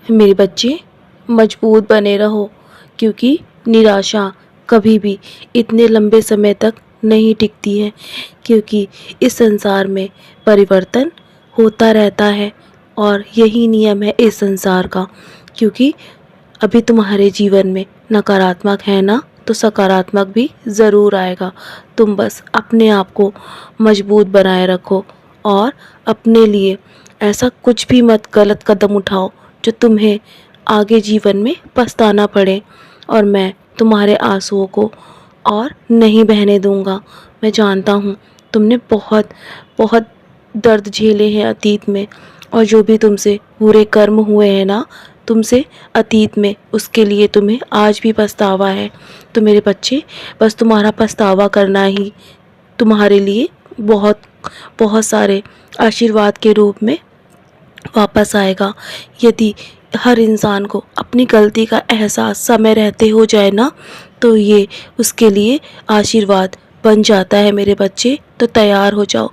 मेरे बच्चे, मजबूत बने रहो, क्योंकि निराशा कभी भी इतने लंबे समय तक नहीं टिकती है। क्योंकि इस संसार में परिवर्तन होता रहता है और यही नियम है इस संसार का। क्योंकि अभी तुम्हारे जीवन में नकारात्मक है ना, तो सकारात्मक भी ज़रूर आएगा। तुम बस अपने आप को मजबूत बनाए रखो और अपने लिए ऐसा कुछ भी मत गलत कदम उठाओ जो तुम्हें आगे जीवन में पछताना पड़े। और मैं तुम्हारे आंसुओं को और नहीं बहने दूंगा। मैं जानता हूँ तुमने बहुत बहुत दर्द झेले हैं अतीत में, और जो भी तुमसे बुरे कर्म हुए हैं ना तुमसे अतीत में, उसके लिए तुम्हें आज भी पछतावा है। तो मेरे बच्चे, बस तुम्हारा पछतावा करना ही तुम्हारे लिए बहुत बहुत सारे आशीर्वाद के रूप में वापस आएगा। यदि हर इंसान को अपनी गलती का एहसास समय रहते हो जाए ना, तो ये उसके लिए आशीर्वाद बन जाता है। मेरे बच्चे, तो तैयार हो जाओ।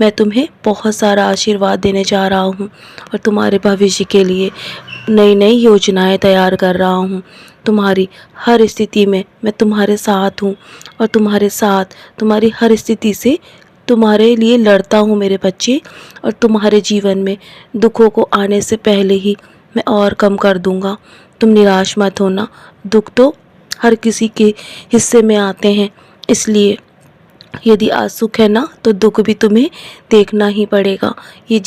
मैं तुम्हें बहुत सारा आशीर्वाद देने जा रहा हूँ और तुम्हारे भविष्य के लिए नई नई योजनाएं तैयार कर रहा हूँ। तुम्हारी हर स्थिति में मैं तुम्हारे साथ हूँ और तुम्हारे साथ तुम्हारी हर स्थिति से तुम्हारे लिए लड़ता हूँ मेरे बच्चे। और तुम्हारे जीवन में दुखों को आने से पहले ही मैं और कम कर दूँगा। तुम निराश मत होना। दुख तो हर किसी के हिस्से में आते हैं, इसलिए यदि आज सुख है ना, तो दुख भी तुम्हें देखना ही पड़ेगा। ये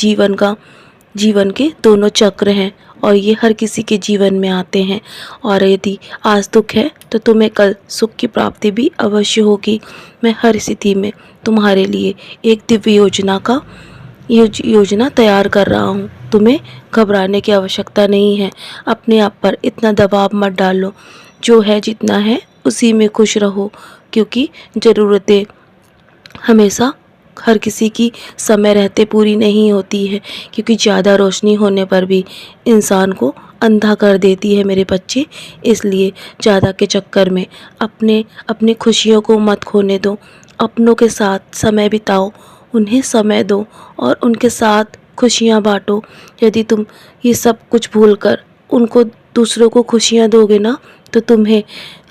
जीवन के दोनों चक्र हैं और ये हर किसी के जीवन में आते हैं। और यदि आज दुख है तो तुम्हें कल सुख की प्राप्ति भी अवश्य होगी। मैं हर स्थिति में तुम्हारे लिए एक दिव्य योजना तैयार कर रहा हूँ। तुम्हें घबराने की आवश्यकता नहीं है। अपने आप पर इतना दबाव मत डालो। जो है जितना है उसी में खुश रहो, क्योंकि ज़रूरतें हमेशा हर किसी की समय रहते पूरी नहीं होती है। क्योंकि ज़्यादा रोशनी होने पर भी इंसान को अंधा कर देती है मेरे बच्चे। इसलिए ज़्यादा के चक्कर में अपने खुशियों को मत खोने दो। अपनों के साथ समय बिताओ, उन्हें समय दो और उनके साथ खुशियाँ बांटो। यदि तुम ये सब कुछ भूलकर उनको दूसरों को खुशियाँ दोगे ना, तो तुम्हें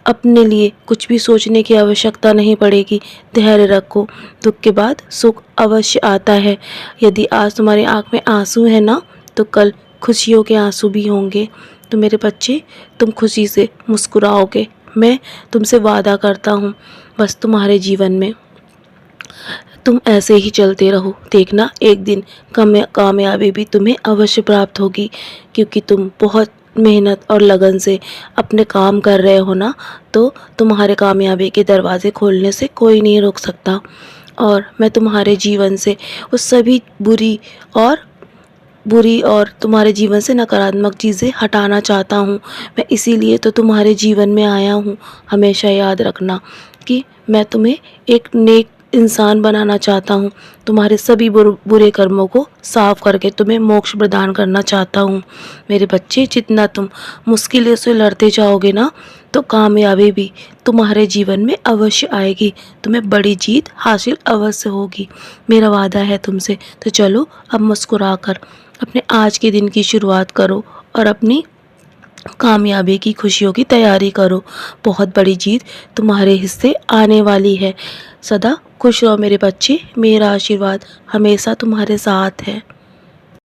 अपने लिए कुछ भी सोचने की आवश्यकता नहीं पड़ेगी। धैर्य रखो, दुख के बाद सुख अवश्य आता है। यदि आज तुम्हारी आँख में आंसू है ना, तो कल खुशियों के आंसू भी होंगे। तो मेरे बच्चे, तुम खुशी से मुस्कुराओगे, मैं तुमसे वादा करता हूँ। बस तुम्हारे जीवन में तुम ऐसे ही चलते रहो, देखना एक दिन कामयाबी भी तुम्हें अवश्य प्राप्त होगी। क्योंकि तुम बहुत मेहनत और लगन से अपने काम कर रहे हो ना, तो तुम्हारे कामयाबी के दरवाज़े खोलने से कोई नहीं रोक सकता। और मैं तुम्हारे जीवन से उस सभी बुरी और तुम्हारे जीवन से नकारात्मक चीज़ें हटाना चाहता हूँ। मैं इसीलिए तो तुम्हारे जीवन में आया हूँ। हमेशा याद रखना कि मैं तुम्हें एक नेक इंसान बनाना चाहता हूँ। तुम्हारे सभी बुरे कर्मों को साफ करके तुम्हें मोक्ष प्रदान करना चाहता हूँ। मेरे बच्चे, जितना तुम मुश्किलों से लड़ते जाओगे ना, तो कामयाबी भी तुम्हारे जीवन में अवश्य आएगी। तुम्हें बड़ी जीत हासिल अवश्य होगी, मेरा वादा है तुमसे। तो चलो, अब मुस्कुरा कर अपने आज के दिन की शुरुआत करो और अपनी कामयाबी की खुशियों की तैयारी करो। बहुत बड़ी जीत तुम्हारे हिस्से आने वाली है। सदा खुश रहो मेरे बच्चे। मेरा आशीर्वाद हमेशा तुम्हारे साथ है।